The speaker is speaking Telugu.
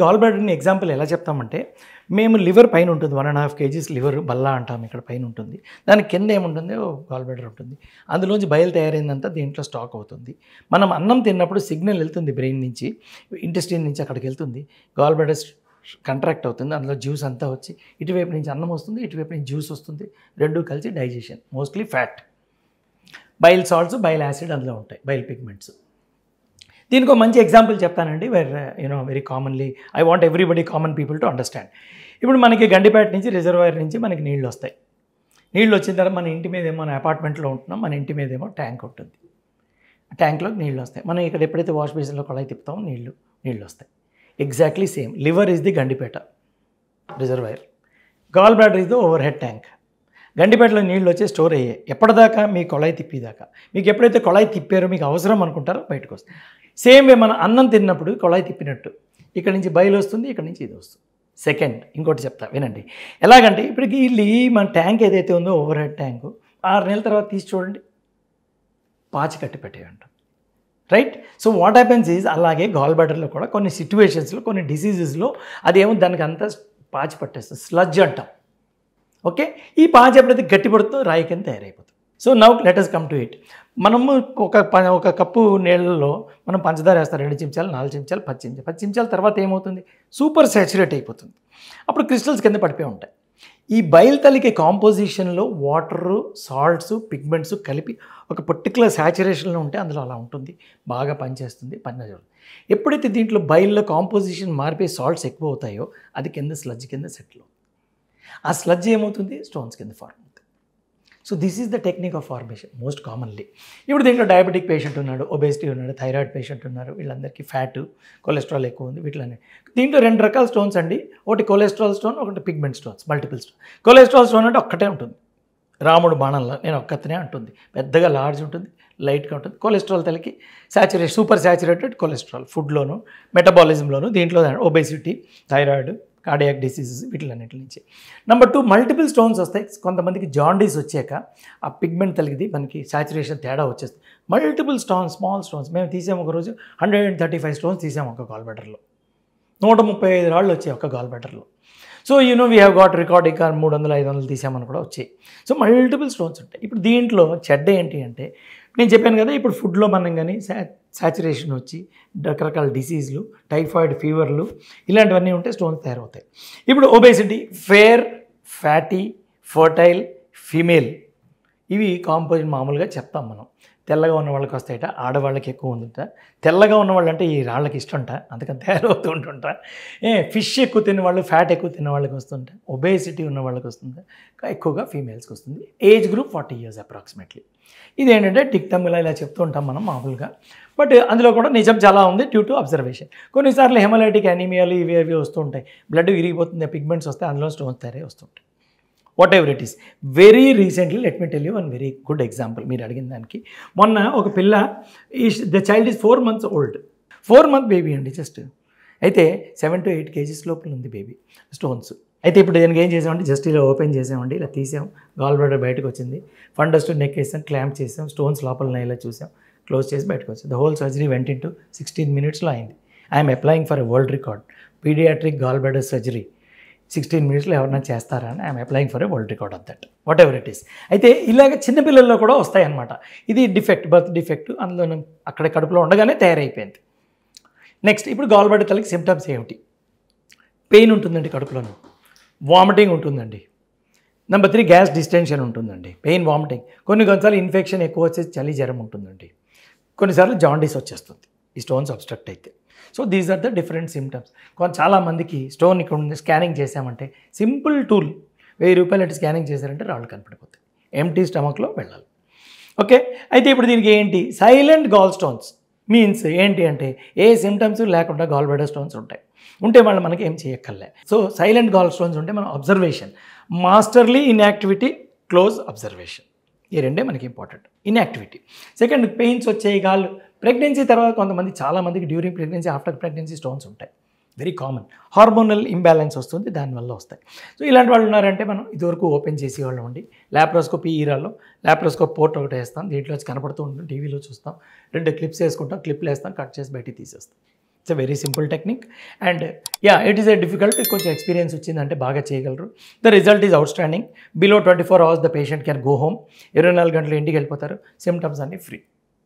గాల్ బ్లాడర్ని ఎగ్జాంపుల్ ఎలా చెప్తామంటే, మేము లివర్ పైన ఉంటుంది 1.5 kgs లివర్ బల్లా అంటాం, ఇక్కడ పైన ఉంటుంది. దాని కింద ఏముంటుంది, గాల్ బ్లాడర్ ఉంటుంది. అందులోంచి బయలు తయారైందంతా దీంట్లో స్టాక్ అవుతుంది. మనం అన్నం తిన్నప్పుడు సిగ్నల్ వెళ్తుంది బ్రెయిన్ నుంచి, ఇంటెస్టైన్ నుంచి అక్కడికి వెళ్తుంది. గాల్ బ్లాడర్ కంట్రాక్ట్ అవుతుంది, అందులో జ్యూస్ అంతా వచ్చి ఇటువైపు నుంచి అన్నం వస్తుంది, ఇటువైపు నుంచి జ్యూస్ వస్తుంది, రెండూ కలిసి digestion. Mostly fat, bile salts, bile acid అందులో ఉంటాయి, బైల్ పిగ్మెంట్స్. దీనికి ఒక మంచి ఎగ్జాంపుల్ చెప్తానండి, very commonly I want everybody common people to understand. ఇప్పుడు మనకి గండిపేట నుంచి రిజర్వాయర్ నుంచి మనకి నీళ్ళు వస్తాయి. నీళ్ళు వచ్చిన తర్వాత మన ఇంటి మీద ఏమో, మన అపార్ట్మెంట్లో ఉంటున్నాం, మన ఇంటి మీద ఏమో ట్యాంక్ ఉంటుంది. ట్యాంక్లోకి నీళ్ళు వస్తాయి. మనం ఇక్కడ ఎప్పుడైతే వాష్ బేసిన్లో కొళాయి తిప్పుతామో నీళ్ళు వస్తాయి. Exactly same. Liver is the Gandipet reservoir, gall bladder is the overhead tank. గండిపేటలో నీళ్ళు వచ్చి స్టోర్ అయ్యాయి ఎప్పటిదాకా, మీ కొళాయి తిప్పేదాకా. మీకు ఎప్పుడైతే కొళాయి తిప్పారో, మీకు అవసరం అనుకుంటారో బయటకు వస్తుంది. సేమ్ వే మనం అన్నం తిన్నప్పుడు కొళాయి తిప్పినట్టు ఇక్కడ నుంచి బయలు వస్తుంది, ఇక్కడ నుంచి ఇది వస్తుంది. సెకండ్ ఇంకోటి చెప్తా వినండి. ఎలాగంటే ఇప్పటికి వీళ్ళు మన ట్యాంక్ ఏదైతే ఉందో ఓవర్ హెడ్ ట్యాంకు 6 నెలల తర్వాత తీసి చూడండి, పాచి కట్టి పెట్టేయంట. Right? So what happens is, అలాగే గాల్ బ్లాడర్లో కూడా కొన్ని సిచ్యువేషన్స్లో, కొన్ని డిసీజెస్లో అదేమో దానికి అంతా పాచి పట్టేస్తుంది, స్లడ్జ్ అంటాం. ఓకే, ఈ పాచి ఎప్పుడైతే గట్టి పడుతుందో రాయి కింద తయారైపోతుంది. So now let us come to it. మనము ఒక కప్పు నీళ్ళలో మనం పంచదార వేస్తారు, 2 చెంచాలు, 4 చెంచాలు, 10 చెంచాల తర్వాత ఏమవుతుంది, సూపర్ సాచురేట్ అయిపోతుంది. అప్పుడు క్రిస్టల్స్ కింద పడిపోయి ఉంటాయి. ఈ బయలుతలికి కాంపోజిషన్లో వాటరు, సాల్ట్స్, పిగ్మెంట్స్ కలిపి ఒక పర్టికులర్ సాచురేషన్లో ఉంటే అందులో అలా ఉంటుంది, బాగా పనిచేస్తుంది, పనిచేస్తుంది. ఎప్పుడైతే దీంట్లో బయల్లో కాంపోజిషన్ మారిపోయి సాల్ట్స్ ఎక్కువ అవుతాయో అది కింద స్లడ్జ్ కింద సెటిల్ అవుతుంది. ఆ స్లడ్జ్ ఏమవుతుంది, స్టోన్స్ కింద ఫార్మ్ అవుతుంది. So this is the technique of formation most commonly. ఇప్పుడు దీంట్లో డయాబెటిక్ పేషెంట్ ఉన్నాడు, ఒబేసిటీ ఉన్నాడు, థైరాయిడ్ పేషెంట్ ఉన్నారు, వీళ్ళందరికీ ఫ్యాట్, కొలెస్ట్రాల్ ఎక్కువ ఉంది, వీటిలోనే. దీంట్లో 2 రకాల స్టోన్స్ అండి. ఒకటి కొలెస్ట్రాల్ స్టోన్, ఒకటి pigment stones, multiple stone. Cholesterol stone అంటే ఒక్కటే ఉంటుంది, రాముడు బాణంలో నేను ఒక్కతనే ఉంటుంది, పెద్దగా లార్జ్ ఉంటుంది, లైట్గా ఉంటుంది. కొలెస్ట్రాల్ తలకి సాచురేట్, సూపర్ సాచురేటెడ్ కొలెస్ట్రాల్ ఫుడ్లోను, మెటబాలిజంలోను, దీంట్లో ఒబేసిటీ, థైరాయిడ్, కార్డియాక్ డిసీజెస్, వీటిలన్నింటి నుంచి. నెంబర్ 2 మల్టిపుల్ స్టోన్స్ వస్తాయి. కొంతమందికి జాండీస్ వచ్చాక ఆ పిగ్మెంట్ తలిగిది మనకి సాచురేషన్ తేడా వచ్చేస్తుంది. మల్టిపుల్ స్టోన్స్, స్మాల్ స్టోన్స్ మేము తీసాము ఒకరోజు 135 స్టోన్స్ తీసాము ఒక గాల్ బ్లాడర్లో. 135 రాళ్ళు వచ్చాయి ఒక గాల్ బ్లాడర్లో. So we have got recording 300, 500 తీసామని కూడా వచ్చాయి. సో మల్టిపుల్ స్టోన్స్ ఉంటాయి. ఇప్పుడు దీంట్లో చెడ్డ ఏంటి అంటే, నేను చెప్పాను కదా, ఇప్పుడు ఫుడ్లో మనం కానీ సాచురేషన్ వచ్చి రకరకాల డిసీజ్లు, టైఫాయిడ్ ఫీవర్లు, ఇలాంటివన్నీ ఉంటే స్టోన్స్ తయారవుతాయి. ఇప్పుడు obesity, fair, fatty, fertile, female, ఇవి కాంపోజిట్ మామూలుగా చెప్తాం మనం. తెల్లగా ఉన్న వాళ్ళకి వస్తాయట, ఆడవాళ్ళకి ఎక్కువ ఉంటుంట. తెల్లగా ఉన్నవాళ్ళు అంటే ఈ రాళ్ళకి ఇష్టంట, అందుకని తయారవుతూ ఉంటుంట. ఫిష్ ఎక్కువ తిన్నవాళ్ళు, ఫ్యాట్ ఎక్కువ తిన్న వాళ్ళకి వస్తుంట, ఒబేసిటీ ఉన్న వాళ్ళకి వస్తుంది, ఎక్కువగా ఫీమేల్స్కి వస్తుంది. Age group 40 years approximately. ఇదేంటంటే డిక్టమ్ ఇలా చెప్తూ ఉంటాం మనం మామూలుగా. బట్ అందులో కూడా నిజం చాలా ఉంది డ్యూ టు అబ్జర్వేషన్. కొన్నిసార్లు హెమలైటిక్ అనీమియాలు ఇవి వస్తూ ఉంటాయి, బ్లడ్ విరిగిపోతుంది, పిగ్మెంట్స్ వస్తాయి, అందులో స్టోన్స్ తయారై వస్తుంటాయి. What ever it is. Very recently let me tell you one very good example. మీరు అడిగిన దానికి, మొన్న ఒక పిల్ల, the child is 4 months old, 4 month baby అండి జస్ట్. అయితే 7 to 8 kgs లోపల ఉంది బేబీ, స్టోన్స్. అయితే ఇప్పుడు దీనికి ఏం చేసామంటే, జస్ట్ ఇలా ఓపెన్ చేసామండి, ఇలా తీసాం, గాల్ బ్లాడర్ బయటకు వచ్చింది, ఫండస్ టు నెక్ వేసాం, క్లాంప్ చేసాం, స్టోన్స్ లోపల ఇలా చూసాం, క్లోజ్ చేసి బయటకు వచ్చింది. The whole surgery went into 16 minutesలో అయింది. I'm applying for a world record, paediatric gall bladder surgery 16 minutesలో ఎవరైనా చేస్తారా అని I'm applying for a world record of that, whatever it is. అయితే ఇలాగ చిన్నపిల్లల్లో కూడా వస్తాయన్నమాట. ఇది డిఫెక్ట్, బర్త్ డిఫెక్ట్, అందులో అక్కడ కడుపులో ఉండగానే తయారైపోయింది. నెక్స్ట్, ఇప్పుడు గాల్ బ్లాడర్ తలకి సిమ్టమ్స్ ఏమిటి? పెయిన్ ఉంటుందండి కడుపులోను, వామిటింగ్ ఉంటుందండి. నెంబర్ 3 గ్యాస్ డిస్టెన్షన్ ఉంటుందండి, పెయిన్, వామిటింగ్. కొన్నిసార్లు ఇన్ఫెక్షన్ ఎక్కువ వచ్చేసి చలి, జ్వరం ఉంటుందండి. కొన్నిసార్లు జాండీస్ వచ్చేస్తుంది ఈ స్టోన్స్ అబ్స్ట్రక్ట్ అయితే. So these are the different symptoms. చాలామందికి స్టోన్ ఇక్కడ ఉంది, స్కానింగ్ చేసామంటే సింపుల్ టూల్, 1000 రూపాయలు స్కానింగ్ చేశారంటే రాళ్ళు కనపడిపోతాయి. ఎంటీ స్టమక్లో వెళ్ళాలి. ఓకే, అయితే ఇప్పుడు దీనికి ఏంటి, సైలెంట్ గాల్ స్టోన్స్ మీన్స్ ఏంటి అంటే, ఏ సిమ్టమ్స్ లేకుండా గాల్ బ్లాడర్ స్టోన్స్ ఉంటాయి, ఉంటే వాళ్ళు మనకి ఏం చేయక్కర్లే. సో సైలెంట్ గాల్ స్టోన్స్ ఉంటే మనం అబ్జర్వేషన్, మాస్టర్లీ ఇన్యాక్టివిటీ, క్లోజ్ అబ్జర్వేషన్, ఈ రెండే మనకి ఇంపార్టెంట్. ఇన్యాక్టివిటీ. సెకండ్, పెయిన్స్ వచ్చే గాల్. ప్రెగ్నెన్సీ తర్వాత కొంతమంది, చాలామందికి during pregnancy, after pregnancy stones ఉంటాయి, వెరీ కామన్. హార్మోనల్ ఇంబ్యాలెన్స్ వస్తుంది, దానివల్ల వస్తాయి. సో ఇలాంటి వాళ్ళు ఉన్నారంటే మనం ఇదివరకు ఓపెన్ చేసేవాళ్ళం ఉండి, ల్యాప్రోస్కోపీ ఈరాలో ల్యాప్రోస్కోప్ పోర్ట్ ఒకటి వేస్తాం, దీంట్లో కనపడుతూ ఉంటుంది, టీవీలో చూస్తాం, 2 క్లిప్స్ వేసుకుంటాం, క్లిప్లు వేస్తాం, కట్ చేసి బయటికి తీసేస్తాం. It's a very simple technique and yeah it is a difficult, కొంచెం ఎక్స్పీరియన్స్ వచ్చిందంటే బాగా చేయగలరు. The result is out standing. Below 24 hours the patient can go home. 24 గంటలు ఇంటికి వెళ్ళిపోతారు, సిమ్టమ్స్ అన్నీ ఫ్రీ.